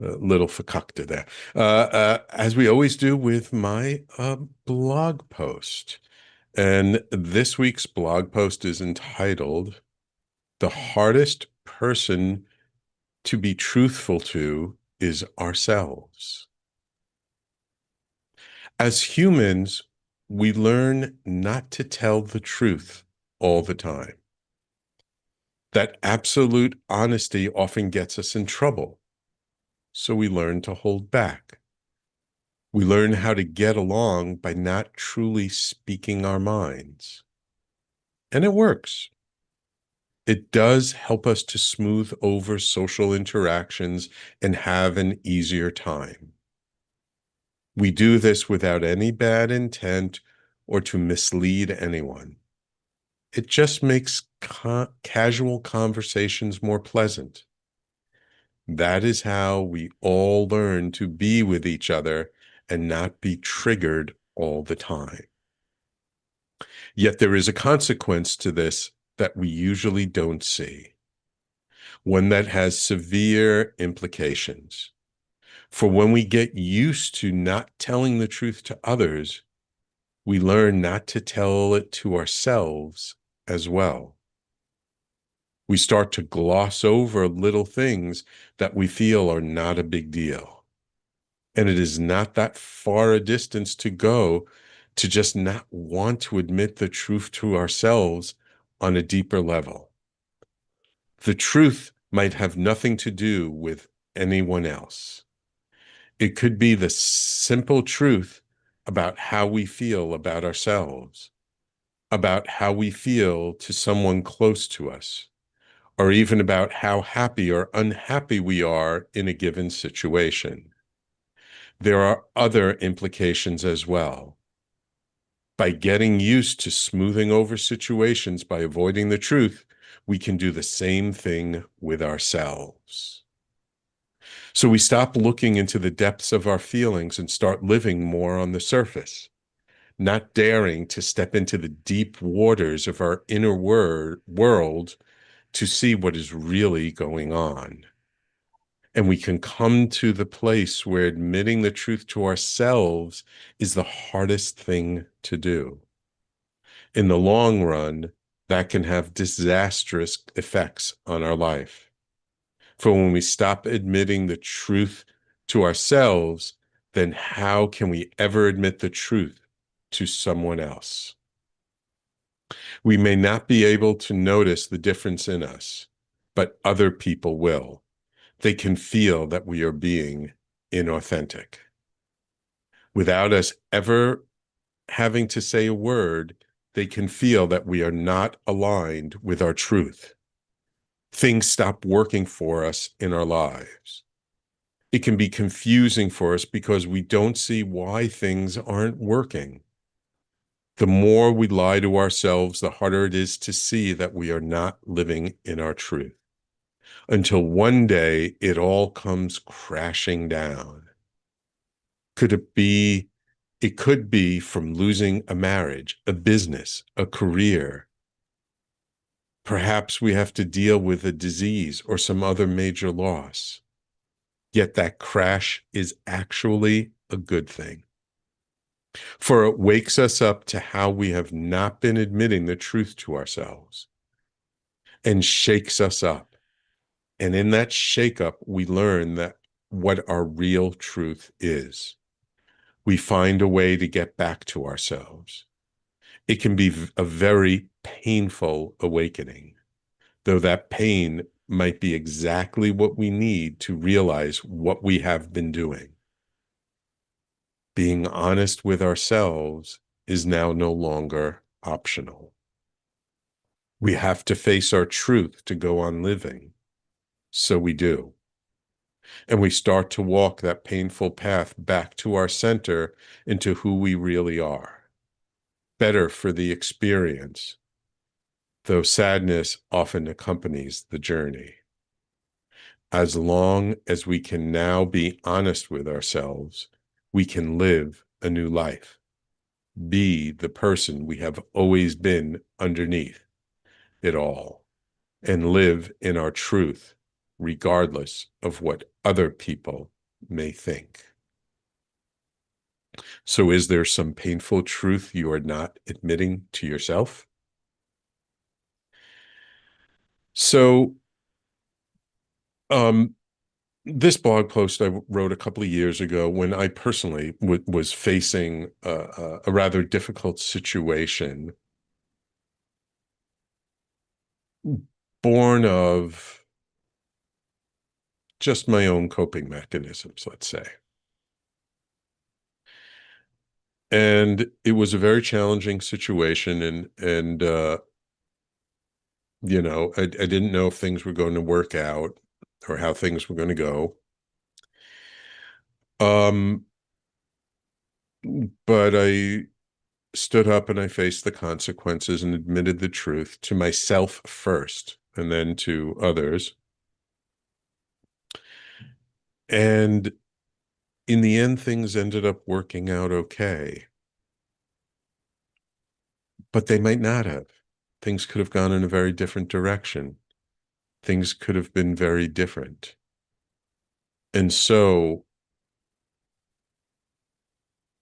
A little fakakta there. As we always do with my blog post. And this week's blog post is entitled The Hardest Person to Be Truthful to is Ourselves. As humans, we learn not to tell the truth all the time. That absolute honesty often gets us in trouble, so we learn to hold back. We learn how to get along by not truly speaking our minds. And it works. It does help us to smooth over social interactions and have an easier time. We do this without any bad intent or to mislead anyone. It just makes casual conversations more pleasant. That is how we all learn to be with each other and not be triggered all the time. Yet there is a consequence to this that we usually don't see, one that has severe implications. For when we get used to not telling the truth to others, we learn not to tell it to ourselves as well. We start to gloss over little things that we feel are not a big deal. And it is not that far a distance to go to just not want to admit the truth to ourselves on a deeper level. The truth might have nothing to do with anyone else. It could be the simple truth about how we feel about ourselves, about how we feel to someone close to us, or even about how happy or unhappy we are in a given situation. There are other implications as well. By getting used to smoothing over situations by avoiding the truth, we can do the same thing with ourselves. So we stop looking into the depths of our feelings and start living more on the surface, not daring to step into the deep waters of our inner world to see what is really going on. And we can come to the place where admitting the truth to ourselves is the hardest thing to do. In the long run, that can have disastrous effects on our life. For when we stop admitting the truth to ourselves, then how can we ever admit the truth to someone else? We may not be able to notice the difference in us, but other people will. They can feel that we are being inauthentic. Without us ever having to say a word, they can feel that we are not aligned with our truth. Things stop working for us in our lives. It can be confusing for us because we don't see why things aren't working. The more we lie to ourselves, the harder it is to see that we are not living in our truth. Until one day it all comes crashing down. Could it be? It could be from losing a marriage, a business, a career. Perhaps we have to deal with a disease or some other major loss. Yet that crash is actually a good thing. For it wakes us up to how we have not been admitting the truth to ourselves and shakes us up. And in that shakeup, we learn that what our real truth is. We find a way to get back to ourselves. It can be a very painful awakening, though that pain might be exactly what we need to realize what we have been doing. Being honest with ourselves is now no longer optional. We have to face our truth to go on living. So we do. And we start to walk that painful path back to our center into who we really are. Better for the experience, though sadness often accompanies the journey. As long as we can now be honest with ourselves, we can live a new life, be the person we have always been underneath it all, and live in our truth, regardless of what other people may think. So is there some painful truth you are not admitting to yourself? So, um, this blog post I wrote a couple of years ago when I personally was facing a rather difficult situation, born of just my own coping mechanisms, let's say. And it was a very challenging situation, and I didn't know if things were going to work out or how things were going to go. Um, but I stood up and I faced the consequences and admitted the truth to myself first and then to others. And in the end, things ended up working out okay, but they might not have. Things could have gone in a very different direction. Things could have been very different. And so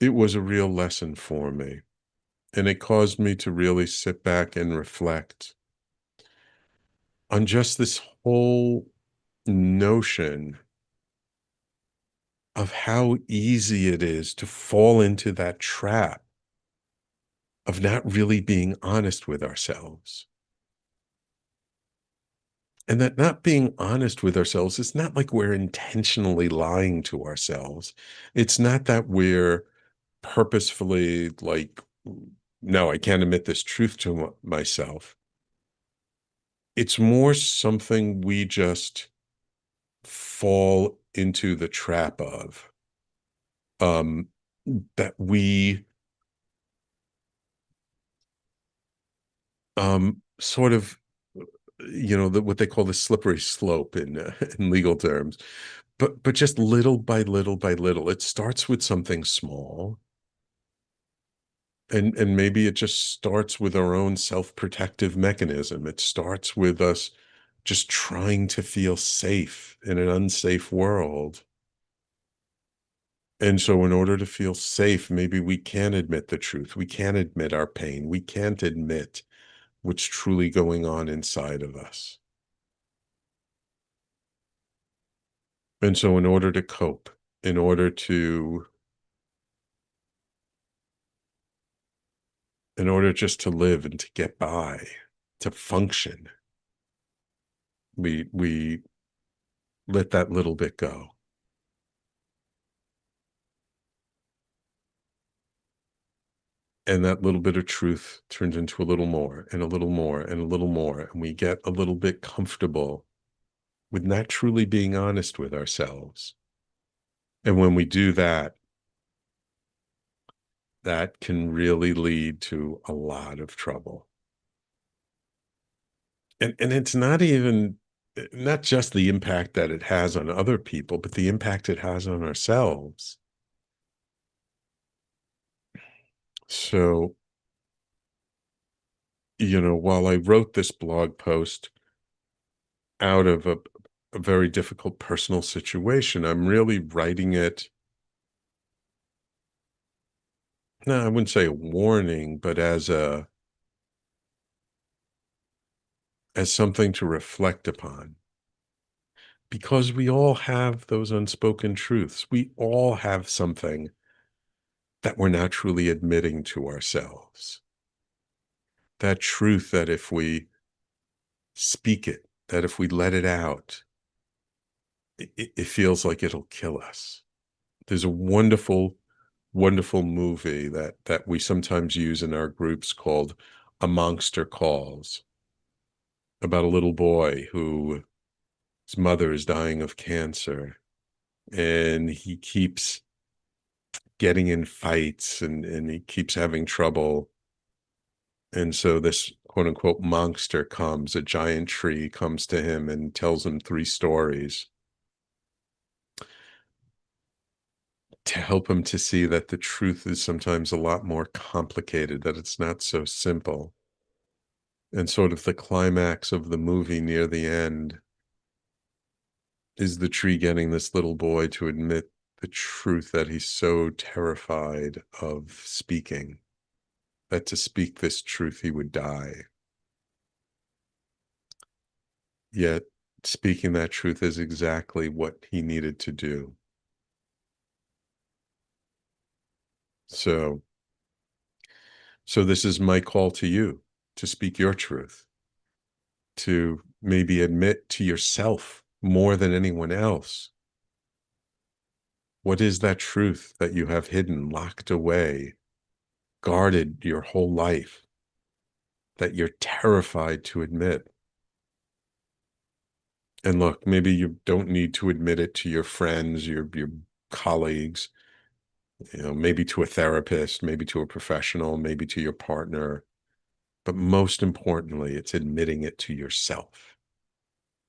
it was a real lesson for me. And it caused me to really sit back and reflect on just this whole notion of how easy it is to fall into that trap of not really being honest with ourselves. And that not being honest with ourselves is not like we're intentionally lying to ourselves. It's not that we're purposefully like, no, I can't admit this truth to myself. It's more something we just fall into the trap of, um, that we sort of, what they call the slippery slope in in legal terms, but just little by little by little, it starts with something small, and maybe it just starts with our own self-protective mechanism. It starts with us just trying to feel safe in an unsafe world. And so in order to feel safe, maybe we can admit the truth. We can admit our pain. We can't admit what's truly going on inside of us. And so in order to cope, in order to in order just to live and to get by, to function, we let that little bit go. And that little bit of truth turns into a little more and a little more and a little more. And we get a little bit comfortable with not truly being honest with ourselves. And when we do that, that can really lead to a lot of trouble. And it's not even not just the impact that it has on other people, but the impact it has on ourselves. So, while I wrote this blog post out of a very difficult personal situation, I'm really writing it, no, I wouldn't say a warning, but as something to reflect upon. Because we all have those unspoken truths. We all have something that we're not truly admitting to ourselves. That truth that if we speak it, that if we let it out, it feels like it'll kill us. There's a wonderful, wonderful movie that we sometimes use in our groups called A Monster Calls, about a little boy who his mother is dying of cancer, and he keeps getting in fights and he keeps having trouble. And so this quote unquote monster comes, a giant tree comes to him and tells him three stories to help him to see that the truth is sometimes a lot more complicated, that it's not so simple. And sort of the climax of the movie near the end, Is the tree getting this little boy to admit the truth that he's so terrified of speaking, that to speak this truth he would die? Yet speaking that truth is exactly what he needed to do. So, so this is my call to you to speak your truth, to maybe admit to yourself more than anyone else. What is that truth that you have hidden, locked away, guarded your whole life, that you're terrified to admit? And look, maybe you don't need to admit it to your friends, your colleagues, maybe to a therapist, maybe to a professional, maybe to your partner. But most importantly, it's admitting it to yourself.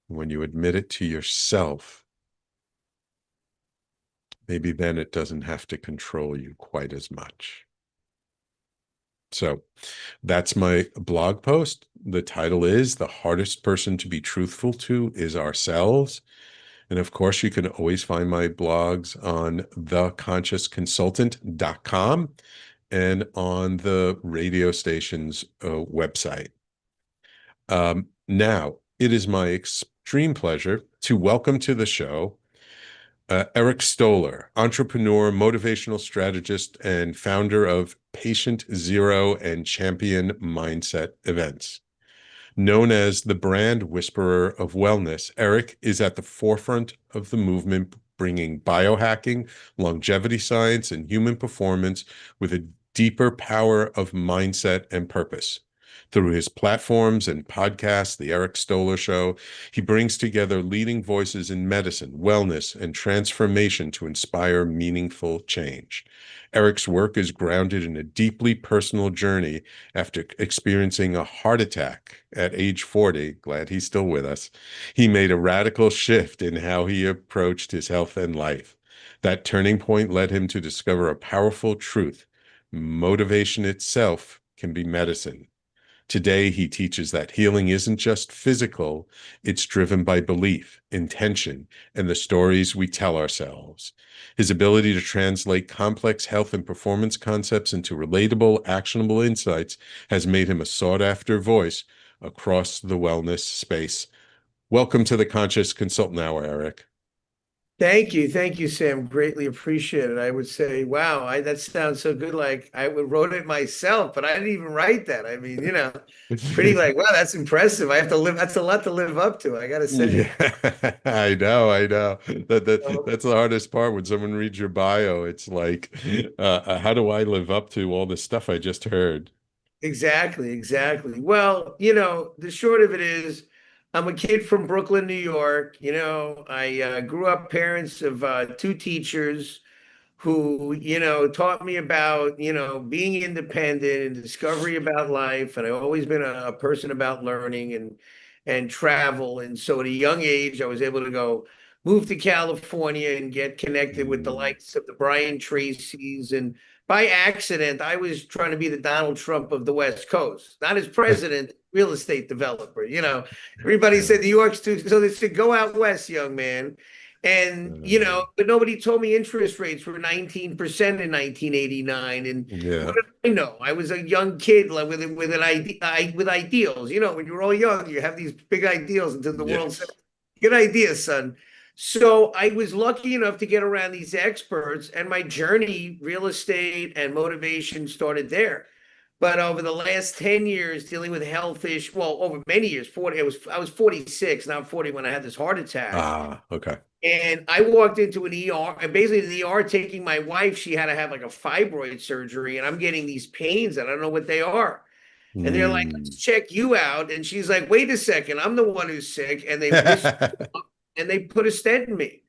When you admit it to yourself, maybe then it doesn't have to control you quite as much. So that's my blog post. The title is "The Hardest Person to Be Truthful to is Ourselves." And of course, you can always find my blogs on theconsciousconsultant.com and on the radio station's website. Now, it is my extreme pleasure to welcome to the show Eric Stoller, entrepreneur, motivational strategist, and founder of Patient Zero and Champion Mindset Events. Known as the brand whisperer of wellness, Eric is at the forefront of the movement, bringing biohacking, longevity science, and human performance with a deeper power of mindset and purpose. Through his platforms and podcasts, The Eric Stoller Show, he brings together leading voices in medicine, wellness, and transformation to inspire meaningful change. Eric's work is grounded in a deeply personal journey after experiencing a heart attack at age 40. Glad he's still with us. He made a radical shift in how he approached his health and life. That turning point led him to discover a powerful truth: motivation itself can be medicine. Today, he teaches that healing isn't just physical, it's driven by belief, intention, and the stories we tell ourselves. His ability to translate complex health and performance concepts into relatable, actionable insights has made him a sought-after voice across the wellness space. Welcome to the Conscious Consultant Hour, Eric. Thank you. Thank you, Sam. Greatly appreciate it. I would say, wow, that sounds so good. Like wrote it myself, but I didn't even write that. I mean, pretty like, wow, that's impressive. I have to live, that's a lot to live up to, I gotta say. Yeah, I know, I know. So, That's the hardest part when someone reads your bio. It's like, how do I live up to all this stuff I just heard? exactly, exactly. Well, the short of it is, I'm a kid from Brooklyn, New York. I grew up parents of two teachers who, taught me about, being independent and discovery about life. And I've always been a person about learning and travel. And so at a young age, I was able to go move to California and get connected with the Mm. likes of the Brian Tracy's. And by accident, I was trying to be the Donald Trump of the West Coast, not as president, real estate developer. Everybody Yeah. said New York's too, so they said, go out west, young man. And, Uh, but nobody told me interest rates were 19% in 1989. And what yeah. did I know? I was a young kid like with an idea, with ideals. When you're all young, you have these big ideals until the world says, Yes. good idea, son. So I was lucky enough to get around these experts, and my journey, real estate and motivation, started there. But over the last 10 years, dealing with health issues, well, over many years, 40, I was 46, now I'm 40 when I had this heart attack. Ah, okay. And I walked into an ER, and basically the ER taking my wife, she had to have like a fibroid surgery, and I'm getting these pains, and I don't know what they are. And they're like, let's Mm. check you out. And she's like, wait a second, I'm the one who's sick. And they list and they put a stent in me.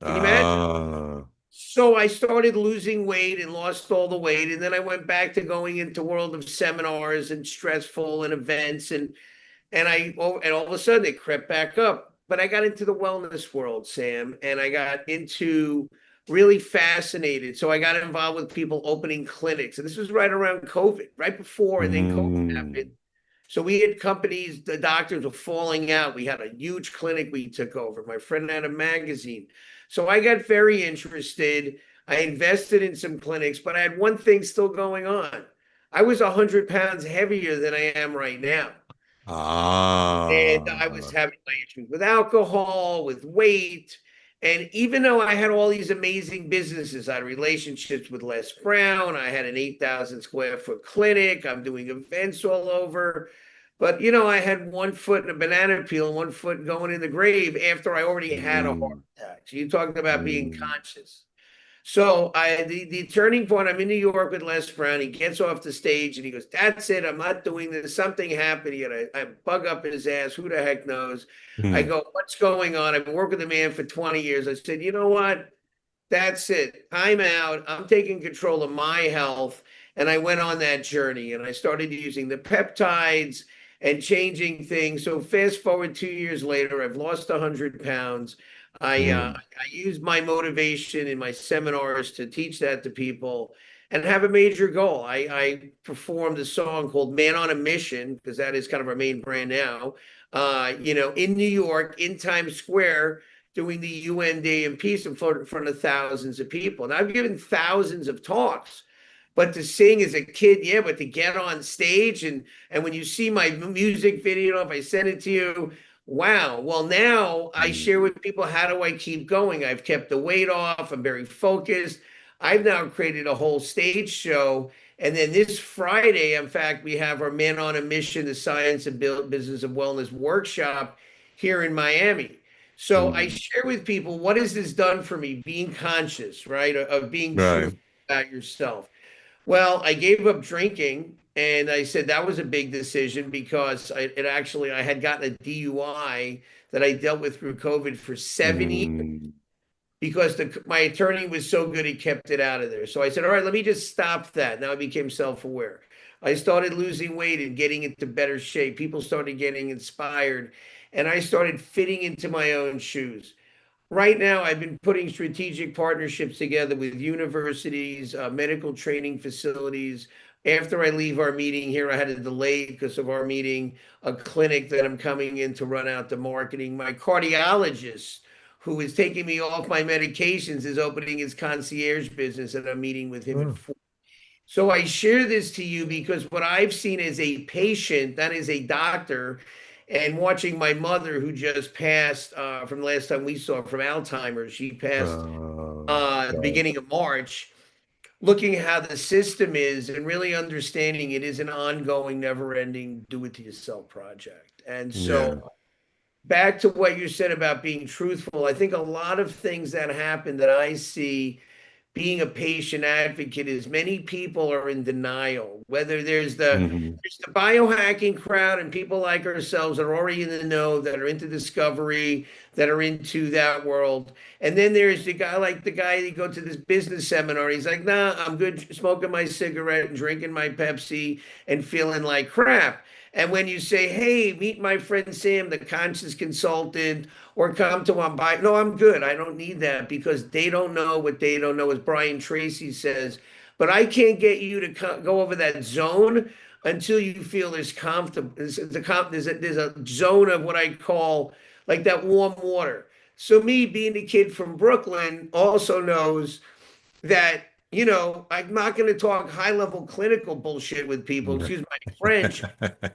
Can you imagine? Ah. So I started losing weight and lost all the weight. And then I went back to going into world of seminars and stressful and events. And all of a sudden it crept back up. But I got into the wellness world, Sam, and I got into really fascinated. So I got involved with people opening clinics. And this was right around COVID, right before, and then COVID happened. Mm. So we had companies, the doctors were falling out. We had a huge clinic we took over. My friend had a magazine. So I got very interested. I invested in some clinics, but I had one thing still going on. I was 100 pounds heavier than I am right now. And I was Ah. having my issues with alcohol, with weight. And even though I had all these amazing businesses, I had relationships with Les Brown, I had an 8,000 square foot clinic, I'm doing events all over. But, I had one foot in a banana peel and one foot going in the grave after I already had a heart Mm, attack. So you talked about being mm, conscious. So the turning point, I'm in New York with Les Brown. He gets off the stage and he goes, "That's it. I'm not doing this. Something happened." And I bug up his ass. Who the heck knows? I mm, go, "What's going on?" I've been working with the man for 20 years. I said, "You know what? That's it. I'm out. I'm taking control of my health." And I went on that journey and I started using the peptides and changing things. So fast forward 2 years later, I've lost 100 pounds. mm, I use my motivation in my seminars to teach that to people and have a major goal. I performed a song called Man on a Mission, because that is kind of our main brand now, in New York, in Times Square, doing the UN Day in Peace in front of thousands of people. And I've given thousands of talks. But to sing as a kid, yeah, but to get on stage and when you see my music video, if I send it to you, wow. Well, now I mm, share with people, how do I keep going? I've kept the weight off. I'm very focused. I've now created a whole stage show. And then this Friday, in fact, we have our Man on a Mission, the Science and Business of Wellness workshop here in Miami. So I mm. share with people, what has this done for me? Being conscious, right? Of being Right. truthful about yourself. Well, I gave up drinking, and I said that was a big decision because I had gotten a DUI that I dealt with through COVID for 7 years Mm, because my attorney was so good, he kept it out of there. So I said, all right, let me just stop that. Now I became self-aware. I started losing weight and getting into better shape. People started getting inspired, and I started fitting into my own shoes. Right now, I've been putting strategic partnerships together with universities, medical training facilities. After I leave our meeting here, I had to delay because of our meeting, a clinic that I'm coming in to run out the marketing. My cardiologist, who is taking me off my medications, is opening his concierge business, and I'm meeting with him at mm, 4. So I share this to you because what I've seen as a patient, that is a doctor, and watching my mother who just passed from the last time we saw from Alzheimer's, she passed the right. beginning of March, looking at how the system is and really understanding it is an ongoing, never-ending do-it-to-yourself project. And Yeah. so back to what you said about being truthful, I think a lot of things that happen that I see being a patient advocate is many people are in denial. Whether Hmm. there's the biohacking crowd and people like ourselves that are already in the know, that are into discovery, that are into that world. And then there's the guy that go to this business seminar. He's like, nah, I'm good smoking my cigarette and drinking my Pepsi and feeling like crap. And when you say, hey, meet my friend Sam, the conscious consultant, or come to one by. No, I'm good. I don't need that because they don't know what they don't know, as Brian Tracy says. But I can't get you to go over that zone until you feel there's comfortable. There's a zone of what I call like that warm water. So me being a kid from Brooklyn also knows that I'm not going to talk high level clinical bullshit with people. Excuse my French,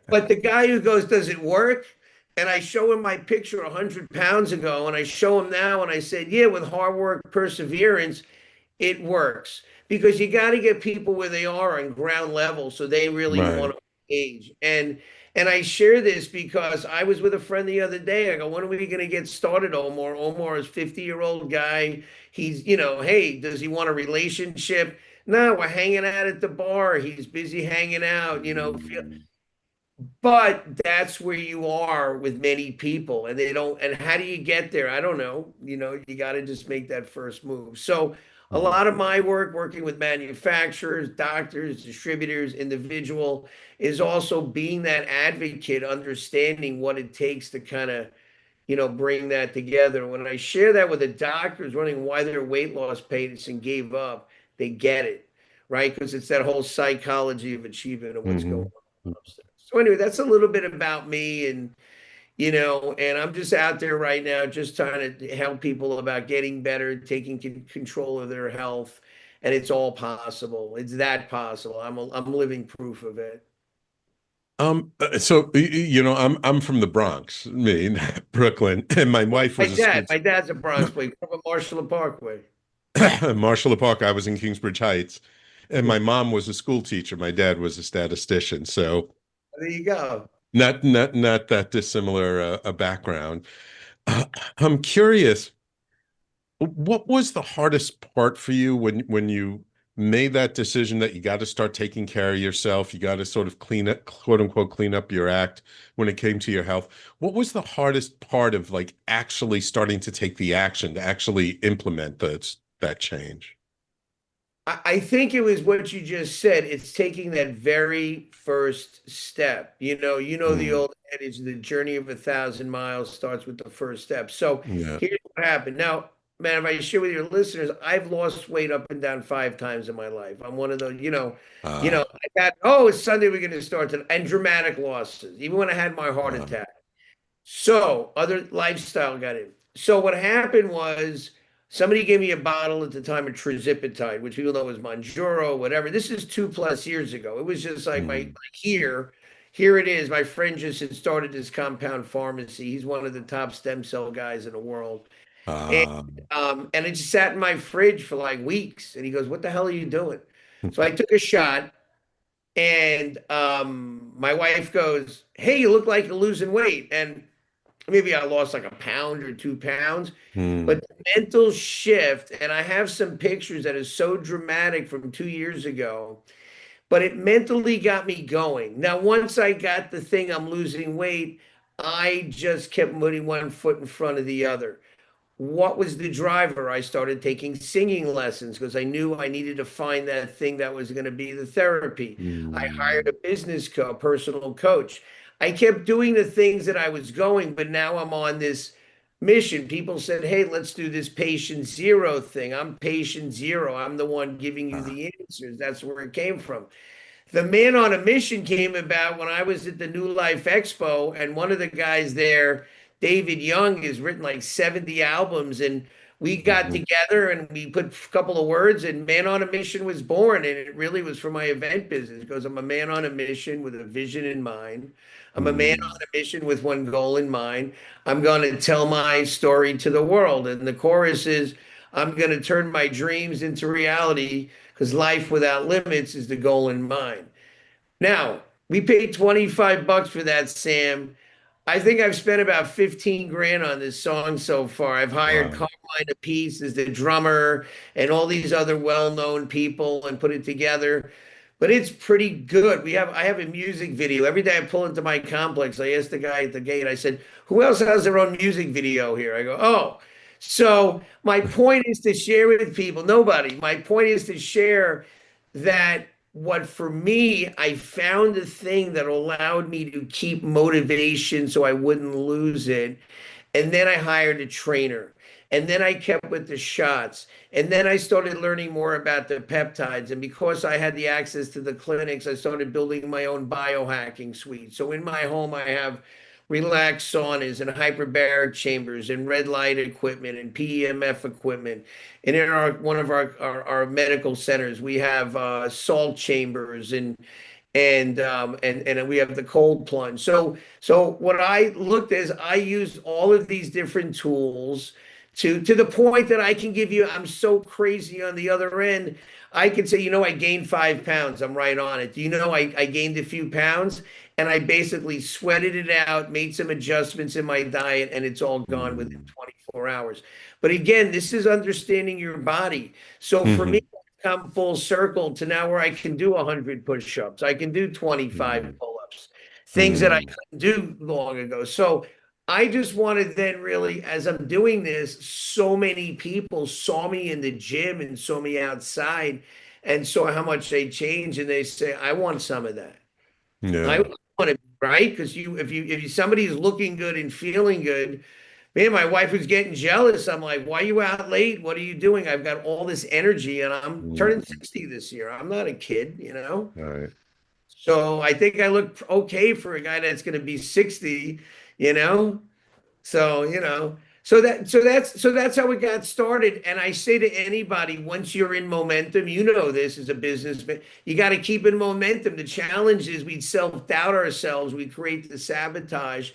but the guy who goes, does it work? And I show him my picture 100 pounds ago, and I show him now, and I said, yeah, with hard work, perseverance, it works. Because you got to get people where they are on ground level so they really Right. want to engage. And I share this because I was with a friend the other day. I go, when are we going to get started, Omar? Omar is 50-year-old guy. He's, hey, does he want a relationship? No, we're hanging out at the bar. He's busy hanging out, Mm, but that's where you are with many people, and they don't. And how do you get there? I don't know. You got to just make that first move. So, a mm, lot of my work working with manufacturers, doctors, distributors, individual is also being that advocate, understanding what it takes to kind of, bring that together. When I share that with the doctors wondering why their weight loss patients and gave up, they get it, right? Because it's that whole psychology of achievement and what's going mhm. on upstairs. So anyway, that's a little bit about me, and I'm just out there right now, just trying to help people about getting better, taking control of their health, and it's all possible. It's that possible. I'm living proof of it. I'm from the Bronx, me, Brooklyn, and my wife My was a school dad, my dad's a Bronx boy, from Marshall Parkway. Marshall Park. I was in Kingsbridge Heights, and my mom was a school teacher. My dad was a statistician, so There you go. not that dissimilar a background. Uh, I'm curious, what was the hardest part for you when you made that decision that you got to start taking care of yourself, you got to sort of clean up, quote unquote, clean up your act when it came to your health? What was the hardest part of like actually starting to take the action to actually implement that change? I think it was what you just said. It's taking that very first step. You know the Mm, old adage, the journey of 1,000 miles starts with the first step. So yeah. here's what happened. Now, man, if I share with your listeners, I've lost weight up and down 5 times in my life. I'm one of those, Uh, I got, oh, it's Sunday, we're going to start today, and dramatic losses, even when I had my heart uh, attack. So other lifestyle got in. So what happened was somebody gave me a bottle at the time of trizipatide, which people know was Monjuro, whatever. This is 2+ years ago. It was just like mm, here it is. My friend just had started this compound pharmacy. He's one of the top stem cell guys in the world. And uh, and it just sat in my fridge for like weeks. And he goes, "What the hell are you doing?" So I took a shot, and my wife goes, "Hey, you look like you're losing weight." And maybe I lost like a pound or 2 pounds, but mm, the mental shift, and I have some pictures that is so dramatic from 2 years ago, but it mentally got me going. Now, once I got the thing, I'm losing weight, I just kept putting one foot in front of the other. What was the driver? I started taking singing lessons because I knew I needed to find that thing that was going to be the therapy. I hired mm, a personal coach. I kept doing the things that I was going, but now I'm on this mission. People said, "Hey, let's do this patient zero thing." I'm patient zero. I'm the one giving you uh, the answers. That's where it came from. The Man on a Mission came about when I was at the New Life Expo, and one of the guys there, David Young, has written like 70 albums, and we got mhm, together and we put a couple of words, and Man on a Mission was born, and it really was for my event business because I'm a man on a mission with a vision in mind. I'm a man mm, on a mission with one goal in mind. I'm going to tell my story to the world, and the chorus is, I'm going to turn my dreams into reality because life without limits is the goal in mind. Now, we paid 25 bucks for that, Sam. I think I've spent about 15 grand on this song so far. I've hired wow. Carmine Appice as the drummer and all these other well-known people and put it together. But it's pretty good. I have a music video. Every day I pull into my complex, I ask the guy at the gate, I said, "Who else has their own music video here?" I go, "Oh." So my point is to share with people, nobody. My point is to share that what for me, I found a thing that allowed me to keep motivation so I wouldn't lose it. And then I hired a trainer. And then I kept with the shots. And then I started learning more about the peptides. And because I had the access to the clinics, I started building my own biohacking suite. So in my home, I have relaxed saunas and hyperbaric chambers and red light equipment and PEMF equipment. And in one of our medical centers, we have salt chambers and we have the cold plunge. So what I looked as I used all of these different tools to the point that I can give you, I'm so crazy on the other end. I can say, I gained 5 pounds. I'm right on it. Do you know I gained a few pounds and I basically sweated it out, made some adjustments in my diet, and it's all gone within Mm, 24 hours. But again, this is understanding your body. So for me, mhm, come full circle to now where I can do 100 push-ups. I can do 25 mm, pull-ups, things that I mm, couldn't do long ago. So I just wanted then really, as I'm doing this, so many people saw me in the gym and saw me outside and saw how much they change and they say, I want some of that. I yeah. want to, right? Because if somebody's looking good and feeling good, man, my wife was getting jealous. I'm like, why are you out late? What are you doing? I've got all this energy and I'm turning Mm, 60 this year. I'm not a kid, you know? all right. So I think I look okay for a guy that's going to be 60, you know? So, so that's how it got started. And I say to anybody, once you're in momentum, you know this as a businessman, you got to keep in momentum. The challenge is we self-doubt ourselves, we create the sabotage.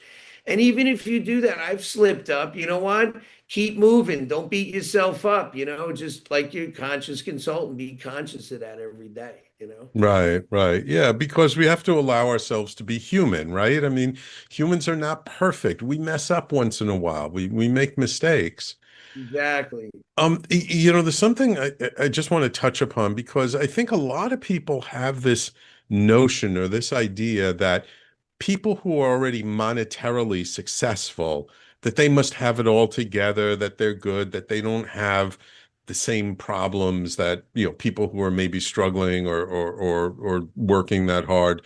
And even if you do that, I've slipped up, you know what? Keep moving. Don't beat yourself up, just like your conscious consultant, be conscious of that every day. Right, right. Yeah, because we have to allow ourselves to be human, right? I mean, humans are not perfect. We mess up once in a while. We make mistakes. Exactly. There's something I just want to touch upon because I think a lot of people have this notion or this idea that people who are already monetarily successful, that they must have it all together, that they're good, that they don't have the same problems that, people who are maybe struggling or working that hard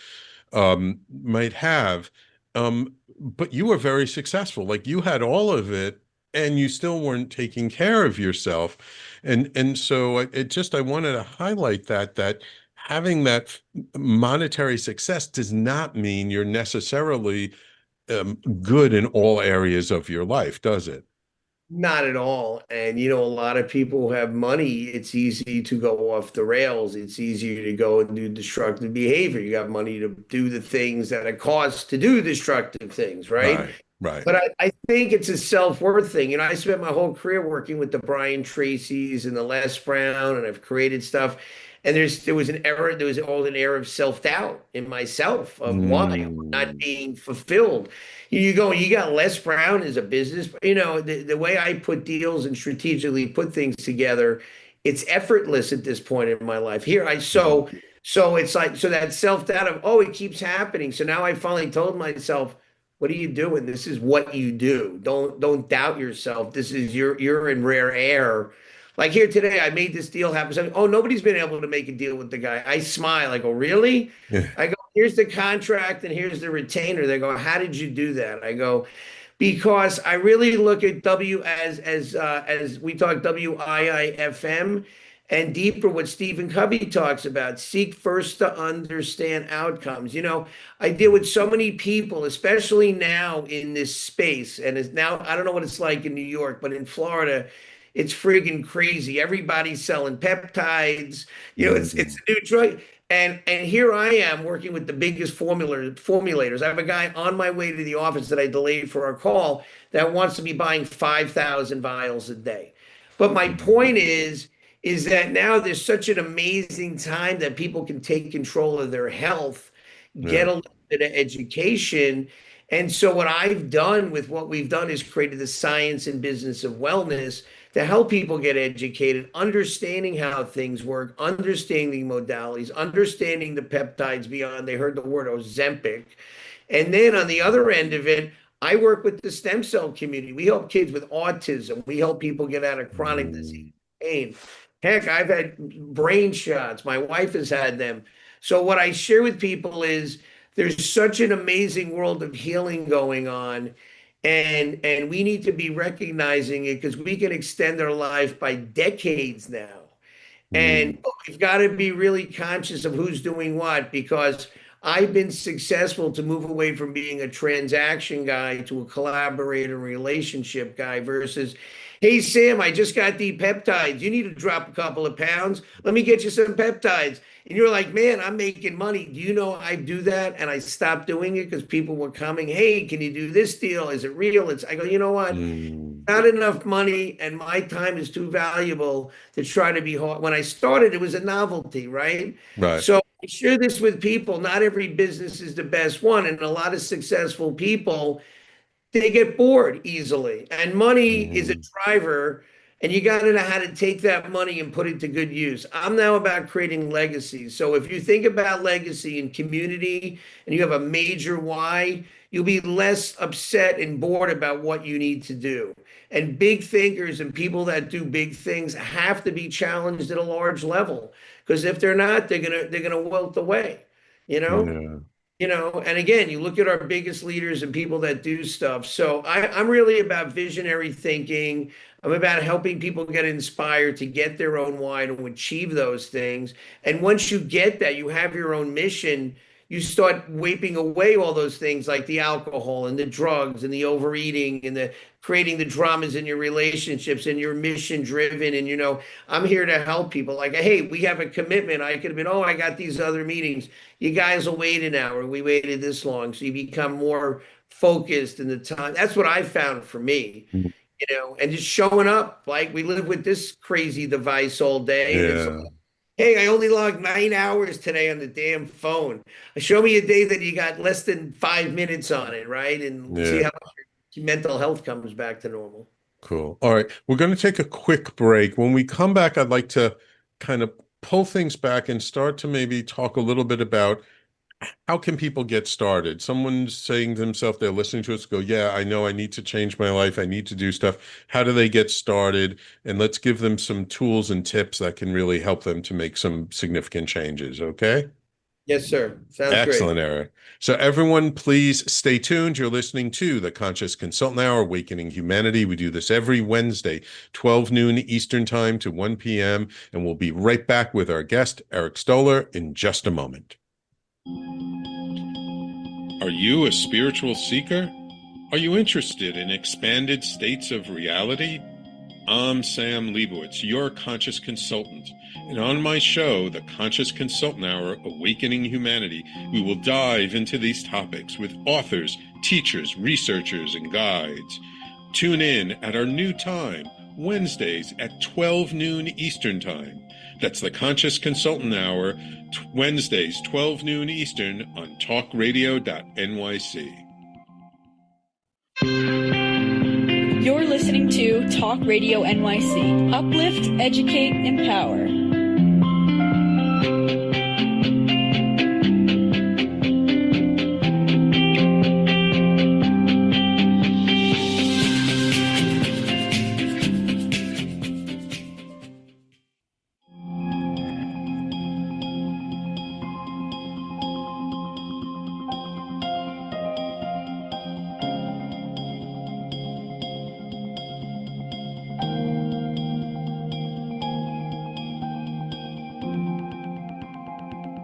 might have. But you were very successful. Like you had all of it and you still weren't taking care of yourself. And so I wanted to highlight that having that monetary success does not mean you're necessarily good in all areas of your life, does it? Not at all. And a lot of people who have money, it's easy to go off the rails. It's easier to go and do destructive behavior. You got money to do the things that it costs to do destructive things, right? Right, right. But I think it's a self-worth thing. I spent my whole career working with the Brian Tracy's and the Les Brown, and I've created stuff. And there was all an era of self-doubt in myself of why I'm not Mm, being fulfilled. You got Les Brown as a business, the way I put deals and strategically put things together, it's effortless at this point in my life. mm, So it's like, so that self-doubt of, oh, it keeps happening. So now I finally told myself, what are you doing? This is what you do. Don't doubt yourself. This is you're in rare air. Like here today, I made this deal happen. So, oh, nobody's been able to make a deal with the guy. I smile. I go, really? yeah. I go, here's the contract and here's the retainer. They go, how did you do that? I go, because I really look at W as we talk WIIFM and deeper what Stephen Covey talks about. Seek first to understand outcomes. I deal with so many people, especially now in this space, and it's now I don't know what it's like in New York, but in Florida, it's friggin' crazy. Everybody's selling peptides. It's Mm, a new drug. And here I am working with the biggest formulators. I have a guy on my way to the office that I delayed for our call that wants to be buying 5,000 vials a day. But my point is that now there's such an amazing time that people can take control of their health, get yeah. a little bit of education. And so what I've done with what we've done is created the science and business of wellness to help people get educated, understanding how things work, understanding modalities, understanding the peptides beyond. They heard the word Ozempic. And then on the other end of it, I work with the stem cell community. We help kids with autism. We help people get out of chronic disease, Mm, pain. Heck, I've had brain shots. My wife has had them. So what I share with people is there's such an amazing world of healing going on, and we need to be recognizing it because we can extend our life by decades now. And mm, we've got to be really conscious of who's doing what because I've been successful to move away from being a transaction guy to a collaborator relationship guy versus, hey, Sam, I just got the peptides. You need to drop a couple of pounds. Let me get you some peptides. And you're like, man, I'm making money. Do you know I do that? And I stopped doing it because people were coming, hey, can you do this deal? Is it real? I go, you know what? mm. Not enough money and my time is too valuable to try to be hard. When I started, it was a novelty, right? Right. So I share this with people. Not every business is the best one, and a lot of successful people they get bored easily. And money is a Mm, driver, and you got to know how to take that money and put it to good use. I'm now about creating legacy. So if you think about legacy and community and you have a major why, you'll be less upset and bored about what you need to do. And big thinkers and people that do big things have to be challenged at a large level because if they're not, they're gonna wilt away, you know? yeah. And again, you look at our biggest leaders and people that do stuff. So I'm really about visionary thinking. I'm about helping people get inspired to get their own why to achieve those things. And once you get that, you have your own mission. you start wiping away all those things like the alcohol and the drugs and the overeating and the creating the dramas in your relationships, and you're mission driven. And I'm here to help people. Like, hey, we have a commitment. I could have been, oh, I got these other meetings. You guys will wait an hour. We waited this long. So you become more focused in the time. That's what I found for me, and just showing up. Like, we live with this crazy device all day, and it's like, Yeah. hey, I only logged 9 hours today on the damn phone. Show me a day that you got less than 5 minutes on it, right? And see Yeah. how your mental health comes back to normal. Cool. All right. We're going to take a quick break. When we come back, I'd like to kind of pull things back and start to maybe talk a little bit about how can people get started? Someone's saying to themselves, they're listening to us go, yeah, I know I need to change my life. I need to do stuff. How do they get started? And let's give them some tools and tips that can really help them to make some significant changes. Okay? Yes, sir. Sounds great. Excellent, Eric. So everyone, please stay tuned. You're listening to the Conscious Consultant Hour, Awakening Humanity. We do this every Wednesday, 12 noon Eastern Time to 1 p.m. And we'll be right back with our guest, Eric Stoller, in just a moment. Are you a spiritual seeker? Are you interested in expanded states of reality? I'm Sam Leibowitz, your conscious consultant. And on my show, The Conscious Consultant Hour, Awakening Humanity, we will dive into these topics with authors, teachers, researchers, and guides. Tune in at our new time, Wednesdays at 12 noon Eastern Time. That's The Conscious Consultant Hour, Wednesdays, 12 noon Eastern on talkradio.nyc. You're listening to Talk Radio NYC. Uplift, educate, empower.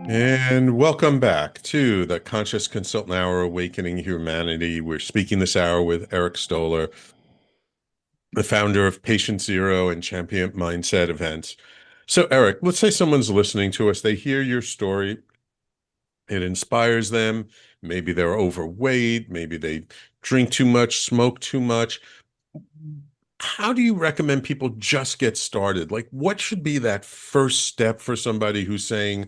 And welcome back to the Conscious Consultant Hour, Awakening Humanity. We're speaking this hour with Eric Stoller, the founder of Patient Zero and Champion Mindset events. So, Eric, let's say someone's listening to us, they hear your story, it inspires them. Maybe they're overweight, maybe they drink too much, smoke too much. How do you recommend people just get started? Like, what should be that first step for somebody who's saying,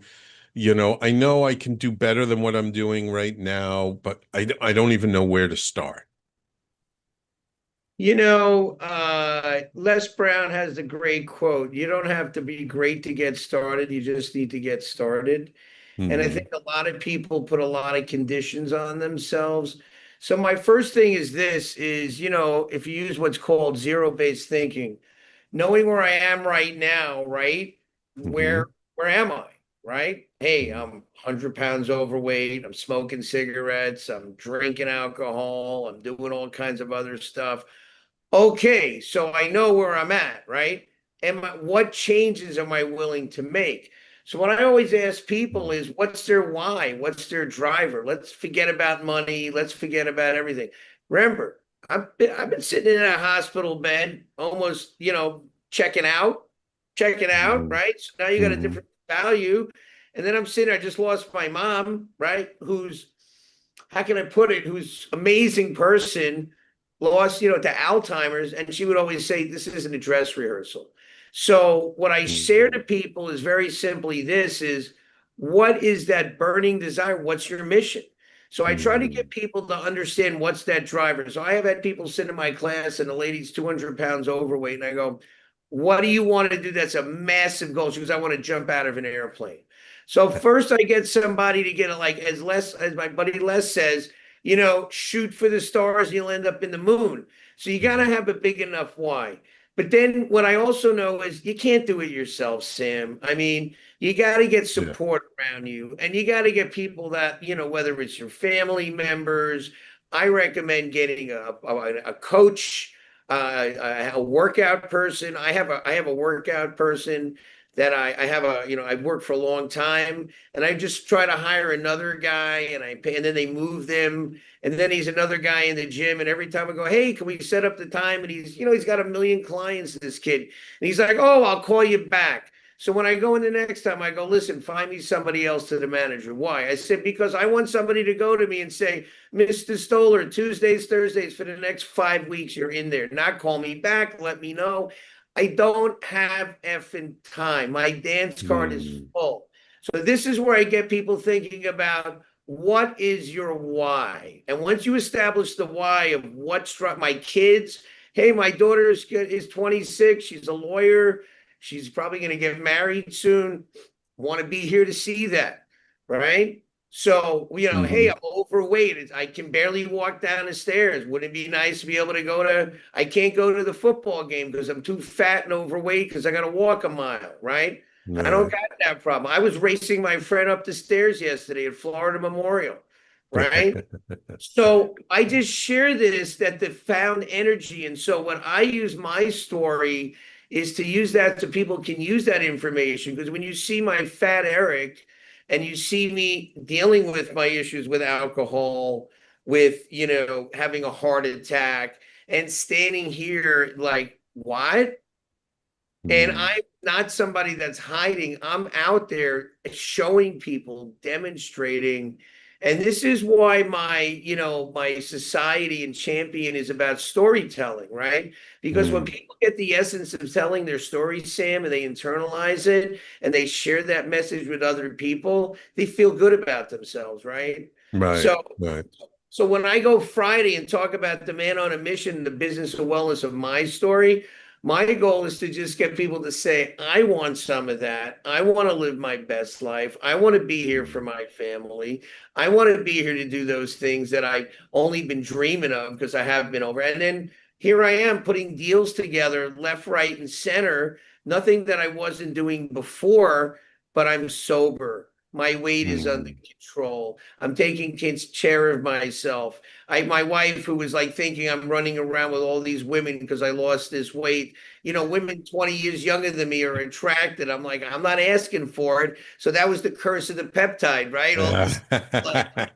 I know I can do better than what I'm doing right now, but I don't even know where to start. Les Brown has a great quote. You don't have to be great to get started. You just need to get started. And I Hmm. think a lot of people put a lot of conditions on themselves. So my first thing is this is, if you use what's called zero-based thinking, knowing where I am right now, right? Hmm. Where am I? Right? Hey, I'm 100 pounds overweight. I'm smoking cigarettes. I'm drinking alcohol. I'm doing all kinds of other stuff. Okay, so I know where I'm at, right? And what changes am I willing to make? So what I always ask people is, what's their why? What's their driver? Let's forget about money. Let's forget about everything. Remember, I've been sitting in a hospital bed, almost, checking out, Hmm. right? So now you got a Hmm. different value. And then I'm sitting, I just lost my mom, right? Who's, how can I put it? Who's amazing person, lost, to Alzheimer's, and she would always say, "This isn't a dress rehearsal." So what I share to Hmm. people is very simply this: is what is that burning desire? What's your mission? So I try to Hmm. get people to understand what's that driver. So I have had people sit in my class, and the lady's 200 pounds overweight, and I go, "What do you want to do? That's a massive goal." She goes, "I want to jump out of an airplane." So first I get somebody to get it, like, as my buddy Les says, shoot for the stars and you'll end up in the moon. So you got to have a big enough why. But then what I also know is you can't do it yourself, Sam. I mean, you got to get Yeah. support around you, and you got to get people that, whether it's your family members. I recommend getting a coach, a workout person. I have a workout person that I have I've worked for a long time, and I just try to hire another guy, and I pay, and then they move them, and then he's another guy in the gym, and every time I go, hey, can we set up the time? And he's got a million clients, this kid, and he's like, oh, I'll call you back. So when I go in the next time, I go, listen, find me somebody else to the manager. Why? I said, because I want somebody to go to me and say, Mr. Stoller, Tuesdays, Thursdays for the next 5 weeks, you're in there. Not call me back, let me know. I don't have effing time. My dance card is Mm. full. So this is where I get people thinking about what is your why? And once you establish the why of what struck my kids, hey, my daughter is 26. She's a lawyer. She's probably going to get married soon. Want to be here to see that, right? So, hey, Mhm. I'm overweight. I can barely walk down the stairs. Wouldn't it be nice to be able to I can't go to the football game because I'm too fat and overweight because I got to walk a mile, right? I don't Right. got that problem. I was racing my friend up the stairs yesterday at Florida Memorial, right? So I just share this that the found energy. And so when I use my story is to use that so people can use that information. Because when you see my fat Eric and you see me dealing with my issues with alcohol, with, having a heart attack and standing here like, what? And Mm. I'm not somebody that's hiding. I'm out there showing people, demonstrating. And this is why my society and champion is about storytelling, right? Because when Mm. people get the essence of telling their story, Sam, and they internalize it and they share that message with other people, they feel good about themselves, right? Right. So Right. so when I go Friday and talk about the man on a mission, the business and wellness of my story, my goal is to just get people to say, I want some of that. I want to live my best life. I want to be here for Mm. my family. I want to be here to do those things that I've only been dreaming of because I have been over. And then here I am putting deals together left, right, and center. Nothing that I wasn't doing before, but I'm sober. My weight is under Mm. control. I'm taking care of myself. My wife, who was like thinking I'm running around with all these women because I lost this weight. Women 20 years younger than me are attracted. I'm like, I'm not asking for it. So that was the curse of the peptide, right? All Yeah. this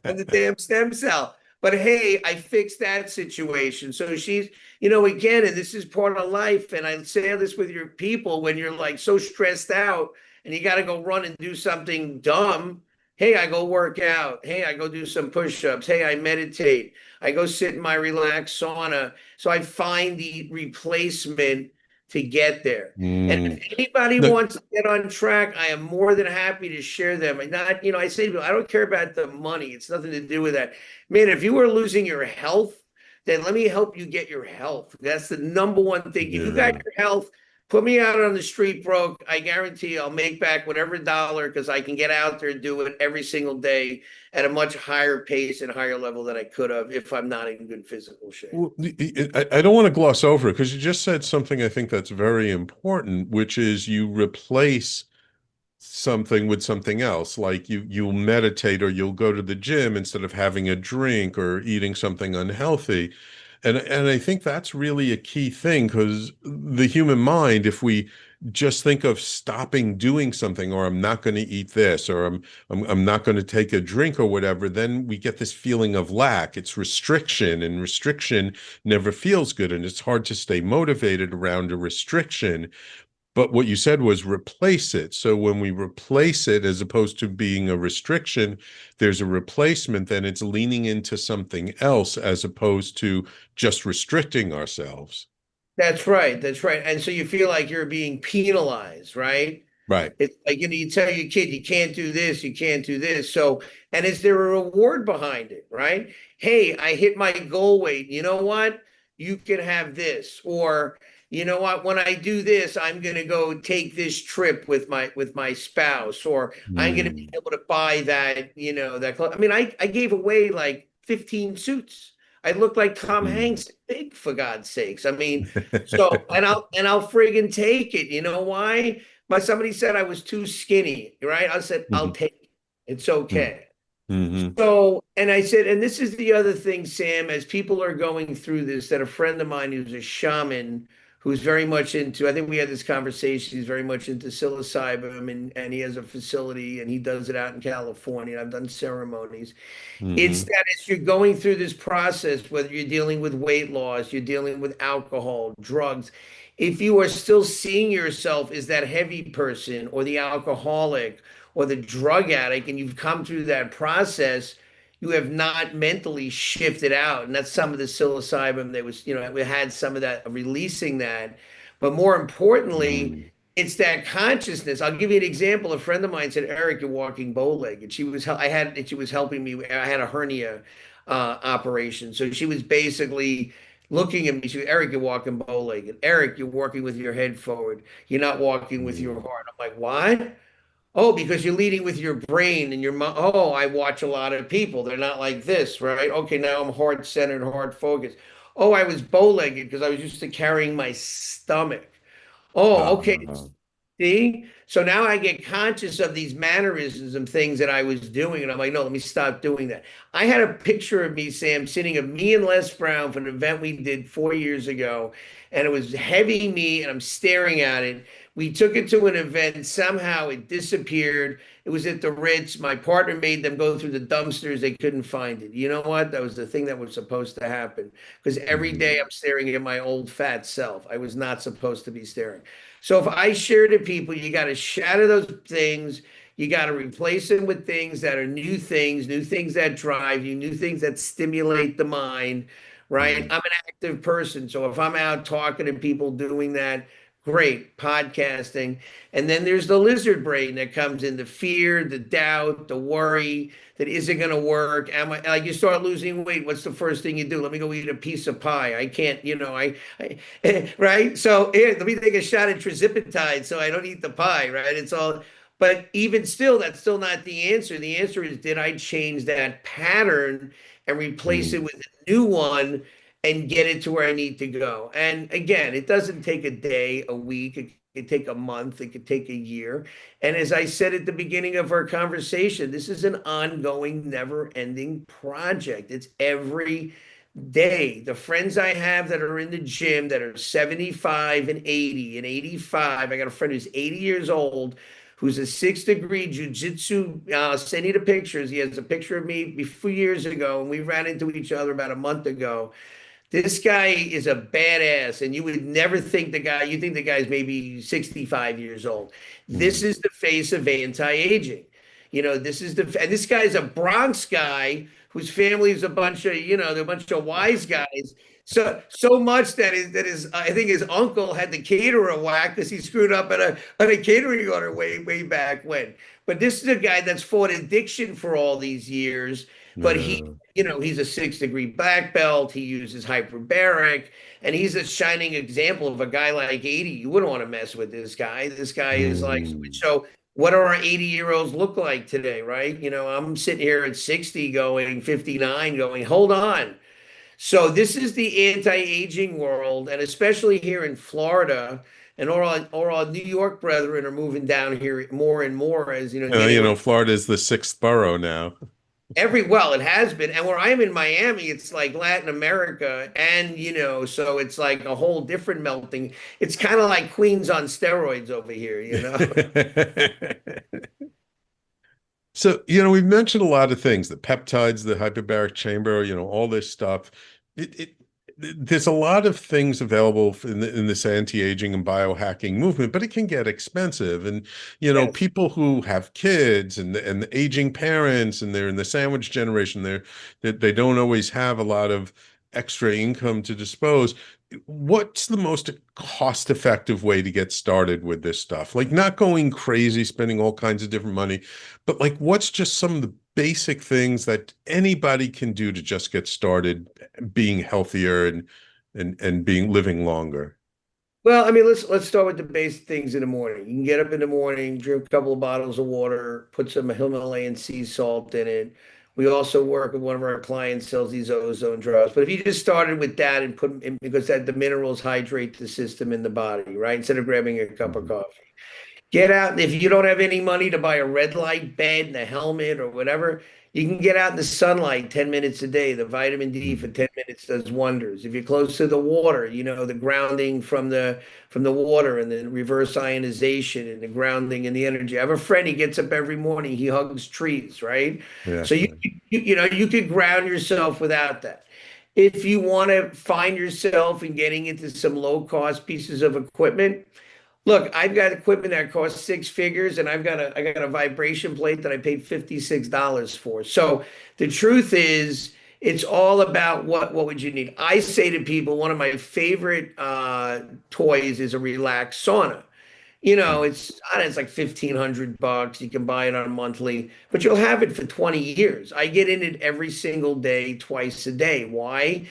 and the damn stem cell. But hey, I fixed that situation. So she's, again, and this is part of life. And I say this with your people when you're like so stressed out and you got to go run and do something dumb. Hey, I go work out. Hey, I go do some push-ups. Hey, I meditate. I go sit in my relaxed sauna. So I find the replacement to get there. And Mm. if anybody Look, wants to get on track, I am more than happy to share them. And not, I say to people, I don't care about the money. It's nothing to do with that. Man, if you are losing your health, then let me help you get your health. That's the number one thing. If you got yeah. your health, put me out on the street broke. I guarantee I'll make back whatever dollar because I can get out there and do it every single day at a much higher pace and higher level than I could have if I'm not in good physical shape. Well, I don't want to gloss over it because you just said something I think that's very important, which is you replace something with something else. Like you'll meditate or you'll go to the gym instead of having a drink or eating something unhealthy. And I think that's really a key thing because the human mind, if we just think of stopping doing something, or I'm not going to eat this, or I'm not going to take a drink or whatever, then we get this feeling of lack. It's restriction, and restriction never feels good, and it's hard to stay motivated around a restriction. But what you said was replace it. So when we replace it, as opposed to being a restriction, there's a replacement, then it's leaning into something else as opposed to just restricting ourselves. That's right. That's right. And so you feel like you're being penalized, right? Right. It's like, you tell your kid, you can't do this, you can't do this. So, and is there a reward behind it, right? Hey, I hit my goal weight. You know what? You can have this. Or, you know what? When I do this, I'm going to go take this trip with my spouse, or I'm going to be Mm. able to buy that, that clothes. I mean, I gave away like 15 suits. I look like Tom Mm. Hanks, big for God's sakes. I mean, so and I'll friggin' take it. You know why? Somebody said I was too skinny, right? I said, I'll Mhm. take it. It's Mhm. okay. Mhm. So, and I said, and this is the other thing, Sam, as people are going through this, that a friend of mine who's a shaman who's very much into, I think we had this conversation, he's very much into psilocybin, and he has a facility and he does it out in California. I've done ceremonies. It's Hmm. that as you're going through this process, whether you're dealing with weight loss, you're dealing with alcohol, drugs, if you are still seeing yourself as that heavy person or the alcoholic or the drug addict, and you've come through that process, you have not mentally shifted out. And that's some of the psilocybin that was, we had some of that releasing that. But more importantly, Mm. it's that consciousness. I'll give you an example. A friend of mine said, "Eric, you're walking bow-legged." She was helping me. I had a hernia operation, so she was basically looking at me. She was, "Eric, you're walking bow-legged. Eric, you're walking with your head forward. You're not walking with your Mm. heart." I'm like, "What?" Oh, because you're leading with your brain and your mind. Oh, I watch a lot of people. They're not like this, right? Okay, now I'm heart-centered, heart-focused. Oh, I was bow-legged because I was used to carrying my stomach. Oh, okay. Uh, See? So now I get conscious of these mannerisms and things that I was doing, and I'm like, no, let me stop doing that. I had a picture of me, Sam, sitting of me and Les Brown from an event we did 4 years ago, and it was heavy me, and I'm staring at it. We took it to an event. Somehow it disappeared. It was at the Ritz. My partner made them go through the dumpsters. They couldn't find it. You know what? That was the thing that was supposed to happen. Because every mhm. day I'm staring at my old fat self. I was not supposed to be staring. So if I share to people, you got to shatter those things. You got to replace them with things that are new things that drive you, new things that stimulate the mind, right? Mhm. I'm an active person. So if I'm out talking to people doing that, great, podcasting. And then there's the lizard brain that comes in, the fear, the doubt, the worry that isn't going to work. Am I like you start losing weight? What's the first thing you do? Let me go eat a piece of pie. I can't, I right? So here, let me take a shot of trizipatide so I don't eat the pie, right? It's all, but even still, that's still not the answer. The answer is, did I change that pattern and replace it Mm. with a new one and get it to where I need to go? And again, it doesn't take a day, a week. It could take a month. It could take a year. And as I said at the beginning of our conversation, this is an ongoing, never-ending project. It's every day. The friends I have that are in the gym that are 75 and 80 and 85. I got a friend who's 80 years old who's a 6th degree jujitsu. Send you the pictures. He has a picture of me a few years ago, and we ran into each other about a month ago. This guy is a badass, and you would never think the guy, you think the guy's maybe 65 years old. This Mm. is the face of anti-aging. And this guy's a Bronx guy whose family is a bunch of, they're a bunch of wise guys. So much that is I think his uncle had the caterer whack because he screwed up at a catering order way back when. But this is a guy that's fought addiction for all these years, but Yeah. he's a 6th degree black belt. He uses hyperbaric, and he's a shining example of a guy like 80. You wouldn't want to mess with this guy. This guy is like, Mm. so what do our 80-year-olds look like today, right? I'm sitting here at 60 going, 59 going, hold on. So this is the anti-aging world, and especially here in Florida, and all our New York brethren are moving down here more and more as, getting Florida is the sixth borough now. well, it has been. And where I'm in Miami, it's like Latin America. And, so it's like a whole different melting. It's kind of like Queens on steroids over here. So, we've mentioned a lot of things, the peptides, the hyperbaric chamber, all this stuff. It there's a lot of things available in this anti-aging and biohacking movement, but it can get expensive. And, Yes. people who have kids and the aging parents and they're in the sandwich generation, they don't always have a lot of extra income to dispose. What's the most cost-effective way to get started with this stuff? Like not going crazy, spending all kinds of different money, but like what's just some of the basic things that anybody can do to just get started being healthier and being living longer? Well, I mean, let's start with the basic things in the morning. You can get up in the morning, drink a couple of bottles of water, put some Himalayan sea salt in it. We also work with one of our clients sells these ozone drops. But if you just started with that and put in, because that the minerals hydrate the system in the body, right? Instead of grabbing a cup of Mhm. coffee. Get out. If you don't have any money to buy a red light bed and a helmet or whatever, you can get out in the sunlight 10 minutes a day. The vitamin D for Mm. 10 minutes does wonders. If you're close to the water, the grounding from the water and the reverse ionization and the grounding and the energy. I have a friend, he gets up every morning, he hugs trees, right? Yeah, So you could ground yourself without that. If you want to find yourself in getting into some low cost pieces of equipment, look, I've got equipment that costs six figures, and I got a vibration plate that I paid $56 for. So the truth is, it's all about what would you need. I say to people, one of my favorite toys is a relaxed sauna. Mm. It's like 1,500 bucks. You can buy it on a monthly, but you'll have it for 20 years. I get in it every single day, twice a day. Why?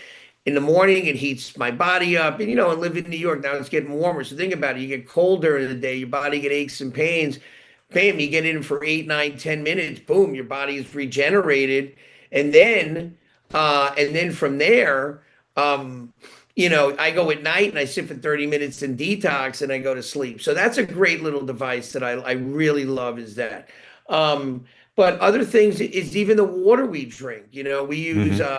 In the morning, it heats my body up. And I live in New York now. It's getting warmer. So think about it. You get colder in the day. Your body get aches and pains. Bam, you get in for 8, 9, 10 minutes. Boom, your body is regenerated. And then from there, um, I go at night and I sit for 30 minutes in detox and I go to sleep. So that's a great little device that I really love is that. But other things is even the water we drink. We use Hmm.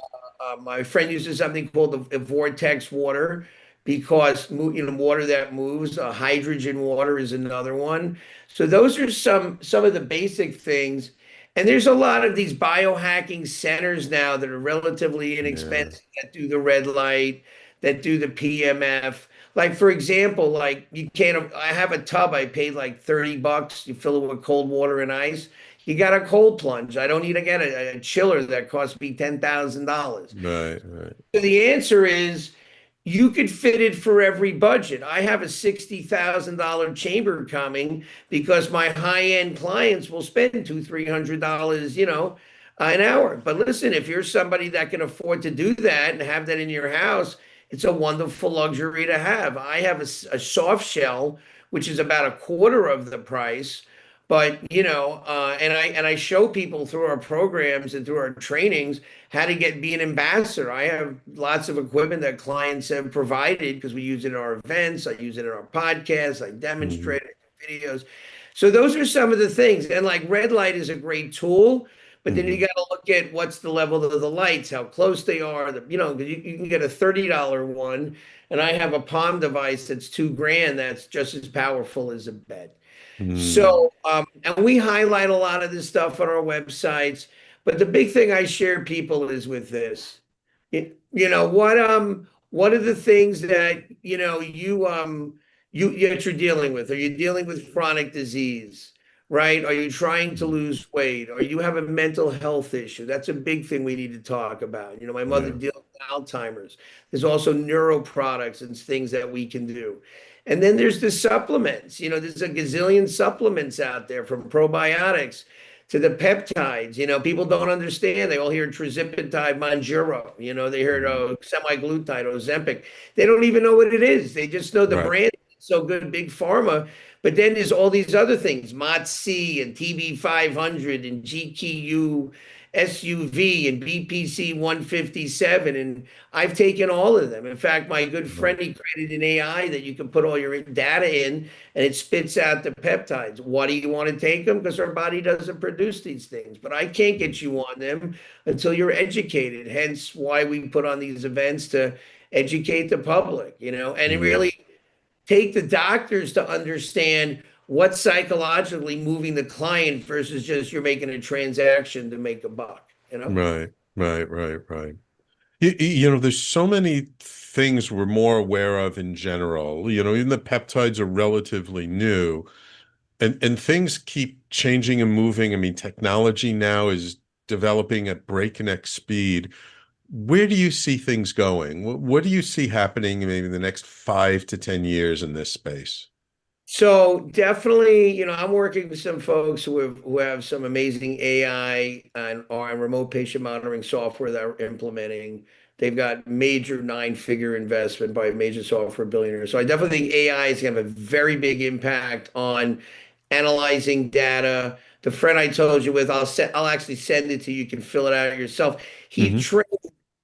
my friend uses something called the vortex water because water that moves. Hydrogen water is another one. So those are some of the basic things. And there's a lot of these biohacking centers now that are relatively Yeah. inexpensive that do the red light, that do the PMF. Like for example, like you can't. I have a tub. I paid like $30. You fill it with cold water and ice. You got a cold plunge. I don't need to get a chiller that costs me $10,000. Right, right. So the answer is you could fit it for every budget. I have a $60,000 chamber coming because my high-end clients will spend $300, an hour. But listen, if you're somebody that can afford to do that and have that in your house, it's a wonderful luxury to have. I have a soft shell, which is about a quarter of the price. But and I show people through our programs and through our trainings how to be an ambassador. I have lots of equipment that clients have provided because we use it in our events. I use it in our podcasts. I Hmm. demonstrate it in videos. So those are some of the things. And like red light is a great tool, but then you Hmm. got to look at what's the level of the lights, how close they are. 'Cause you can get a $30 one, and I have a Palm device that's 2 grand that's just as powerful as a bed. Mm. And we highlight a lot of this stuff on our websites, but the big thing I share people is with this. What are the things that, you're dealing with? Are you dealing with chronic disease, right? Are you trying to Mm. lose weight? Or you have a mental health issue? That's a big thing we need to talk about. My mother Yeah. deals with Alzheimer's. There's also neuro products and things that we can do. And then there's the supplements. There's a gazillion supplements out there from probiotics to the peptides. People don't understand. They all hear trizipatide, Manjaro. They heard Mhm. semaglutide, Ozempic. They don't even know what it is. They just know the Right. brand is so good, big pharma. But then there's all these other things, MOTS-C and TB 500 and GQU SUV and BPC 157. And I've taken all of them. In fact, my good Right. friend, he created an AI that you can put all your data in and it spits out the peptides. Why do you want to take them? Because our body doesn't produce these things. But I can't Mm. get you on them until you're educated. Hence why we put on these events to educate the public, and it Yeah. really take the doctors to understand what's psychologically moving the client versus just you're making a transaction to make a buck. Right. Right. Right. Right. There's so many things we're more aware of in general. Even the peptides are relatively new, and things keep changing and moving. I mean, technology now is developing at breakneck speed. Where do you see things going? What do you see happening maybe in the next 5 to 10 years in this space? So definitely, I'm working with some folks who have some amazing AI and or remote patient monitoring software that are implementing. They've got major nine-figure investment by a major software billionaire. So I definitely think AI is going to have a very big impact on analyzing data. The friend I told you with, I'll actually send it to you. You can fill it out yourself. He Hmm. trained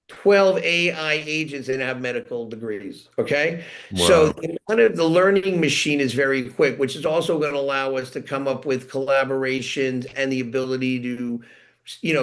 12 AI agents and have medical degrees. Okay. So Wow. the learning machine is very quick, which is also going to allow us to come up with collaborations and the ability to,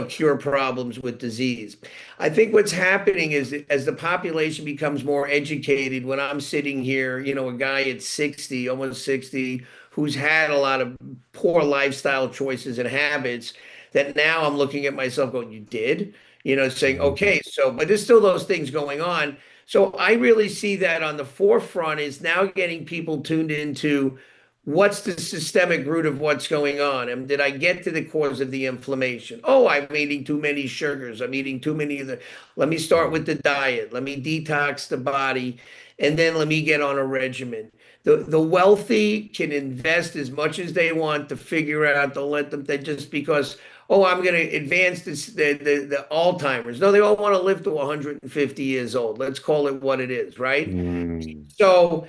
cure problems with disease. I think what's happening is that as the population becomes more educated, when I'm sitting here, a guy at 60, almost 60, who's had a lot of poor lifestyle choices and habits, that now I'm looking at myself going, you did? Saying, Mhm. okay, so, but there's still those things going on. So I really see that on the forefront is now getting people tuned into what's the systemic root of what's going on. And did I get to the cause of the inflammation? Oh, I'm eating too many sugars. I'm eating too many of the, let me start with the diet. Let me detox the body. And then let me get on a regimen. The wealthy can invest as much as they want to figure out, don't let them, they just because, oh, I'm going to advance this, the Alzheimer's. No, they all want to live to 150 years old. Let's call it what it is, right? Mm. So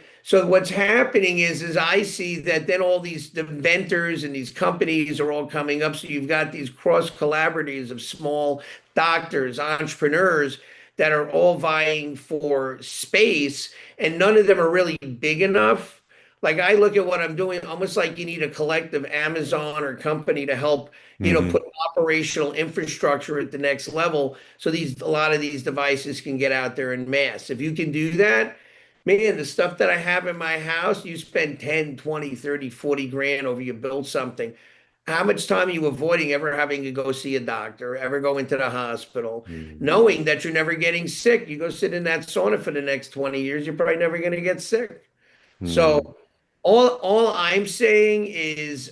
what's happening is I see that then all these inventors and these companies are all coming up. So you've got these cross collaboratives of small doctors, entrepreneurs that are all vying for space, and none of them are really big enough. Like I look at what I'm doing, almost like you need a collective Amazon or company to help, Hmm. put operational infrastructure at the next level. So a lot of these devices can get out there in mass. If you can do that, man, the stuff that I have in my house, you spend 10, 20, 30, 40 grand over you build something. How much time are you avoiding ever having to go see a doctor, ever go into the hospital, Mm. knowing that you're never getting sick? You go sit in that sauna for the next 20 years, you're probably never going to get sick. Mm. So all I'm saying is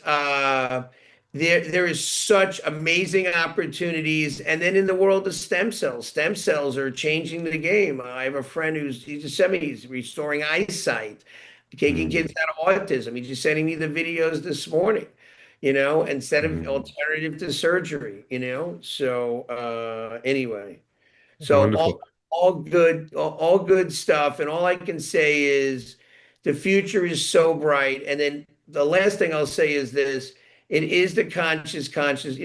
there is such amazing opportunities. And then in the world of stem cells are changing the game. I have a friend he's a semi, he's restoring eyesight, taking Mm. kids out of autism. He's just sending me the videos this morning, instead of Mm. alternative to surgery, So anyway. So Wonderful. all good stuff. And all I can say is the future is so bright. And then the last thing I'll say is this: it is the consciousness.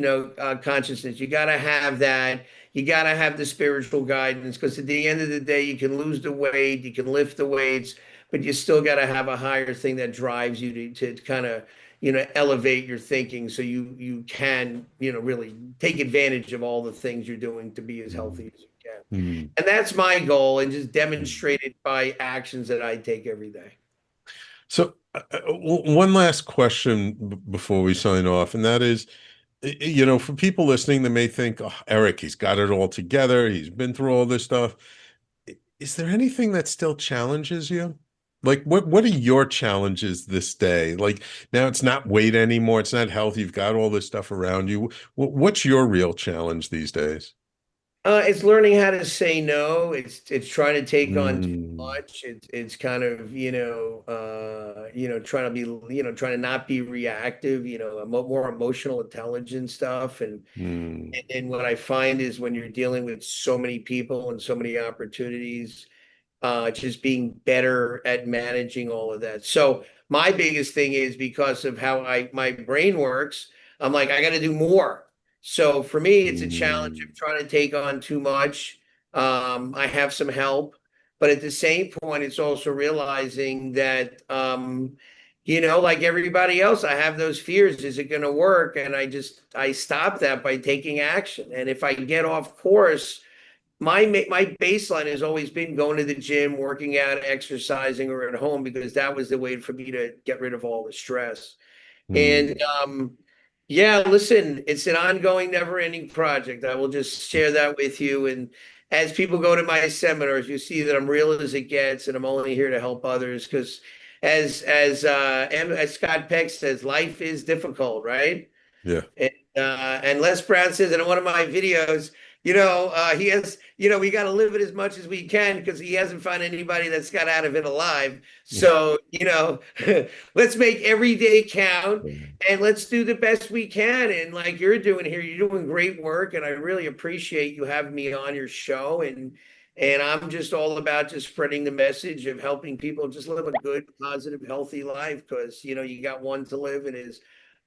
You got to have that. You got to have the spiritual guidance because at the end of the day, you can lose the weight, you can lift the weights, but you still got to have a higher thing that drives you to kind of elevate your thinking so you can really take advantage of all the things you're doing to be as Mm. healthy as you can. Mm. And that's my goal, and just Mm. demonstrate it by actions that I take every day. So, one last question before we sign off, and that is, for people listening, they may think, oh, Eric, he's got it all together. He's been through all this stuff. Is there anything that still challenges you? Like, what are your challenges this day? Like, now it's not weight anymore. It's not health. You've got all this stuff around you. What's your real challenge these days? It's learning how to say no. It's trying to take on too Mm. much. It's kind of trying to be trying to not be reactive. More emotional intelligence stuff. And Mm. and what I find is when you're dealing with so many people and so many opportunities, just being better at managing all of that. So my biggest thing is because of how my brain works, I'm like, I got to do more. So for me, it's a challenge Mm. of trying to take on too much. I have some help, but at the same point, it's also realizing that, like everybody else, I have those fears. Is it going to work? And I stop that by taking action. And if I get off course, my baseline has always been going to the gym, working out, exercising, or at home because that was the way for me to get rid of all the stress. And Mm. yeah, listen, it's an ongoing, never-ending project. I will just share that with you. And as people go to my seminars, you see that I'm real as it gets, and I'm only here to help others because as Scott Peck says, life is difficult, right? Yeah. And Les Brown says in one of my videos, he has, we got to live it as much as we can because he hasn't found anybody that's got out of it alive. So, let's make every day count and let's do the best we can. And like you're doing here, you're doing great work. And I really appreciate you having me on your show. And I'm just all about just spreading the message of helping people just live a good, positive, healthy life because, you got one to live and is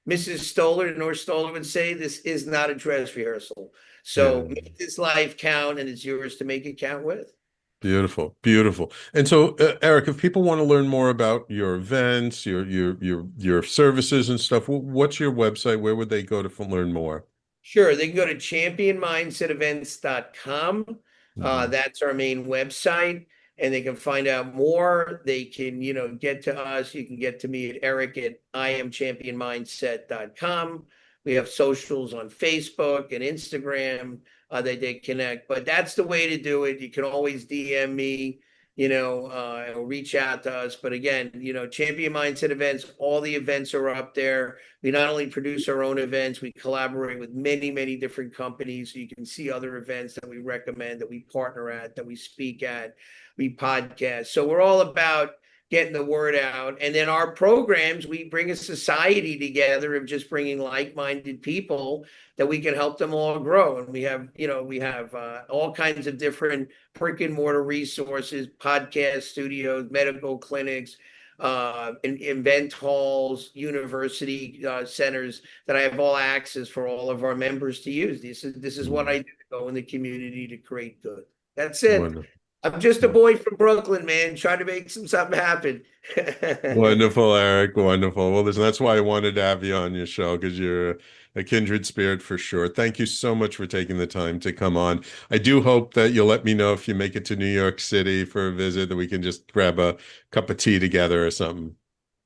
Mrs. Stoller, North Stoller would say, this is not a dress rehearsal. So Yeah. make this life count, and it's yours to make it count with. Beautiful, beautiful. And so, Eric, if people want to learn more about your events, your services and stuff, what's your website? Where would they go to learn more? Sure, they can go to championmindsetevents.com. Mhm. That's our main website, and they can find out more. They can, get to us. You can get to me at Eric at IamChampionMindset.com. We have socials on Facebook and Instagram that they connect, but that's the way to do it. You can always DM me, or reach out to us. But again, Champion Mindset Events, all the events are up there. We not only produce our own events, we collaborate with many, many different companies. So you can see other events that we recommend, that we partner at, that we speak at, we podcast. So we're all about getting the word out. And then our programs, we bring a society together of just bringing like-minded people that we can help them all grow. And we have all kinds of different brick and mortar resources, podcast studios, medical clinics, event halls, university centers that I have all access for all of our members to use. This is what I do to go in the community to create good. That's it. Wonderful. I'm just a boy from Brooklyn, man, trying to make something happen. Wonderful, Eric. Wonderful. Well, listen, that's why I wanted to have you on your show because you're a kindred spirit for sure. Thank you so much for taking the time to come on. I do hope that you'll let me know if you make it to New York City for a visit, that we can just grab a cup of tea together or something.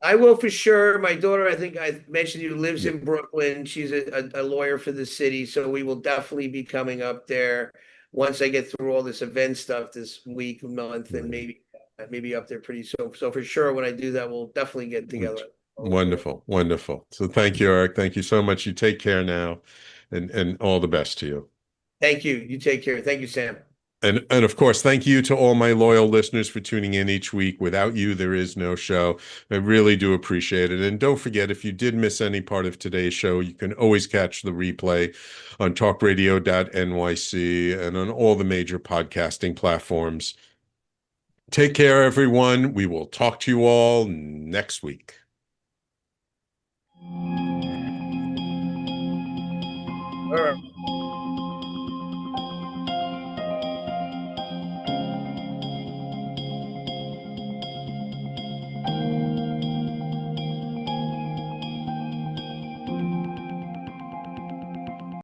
I will for sure. My daughter, I think I mentioned you, lives Yeah. in Brooklyn. She's a lawyer for the city, so we will definitely be coming up there once I get through all this event stuff this week, month, and Right. maybe up there pretty soon. So for sure, when I do that, we'll definitely get together. Wonderful, wonderful. So thank you, Eric. Thank you so much. You take care now, and all the best to you. Thank you. You take care. Thank you, Sam. And of course, thank you to all my loyal listeners for tuning in each week. Without you, there is no show. I really do appreciate it. And don't forget, if you did miss any part of today's show, you can always catch the replay on talkradio.nyc and on all the major podcasting platforms. Take care, everyone. We will talk to you all next week. All right.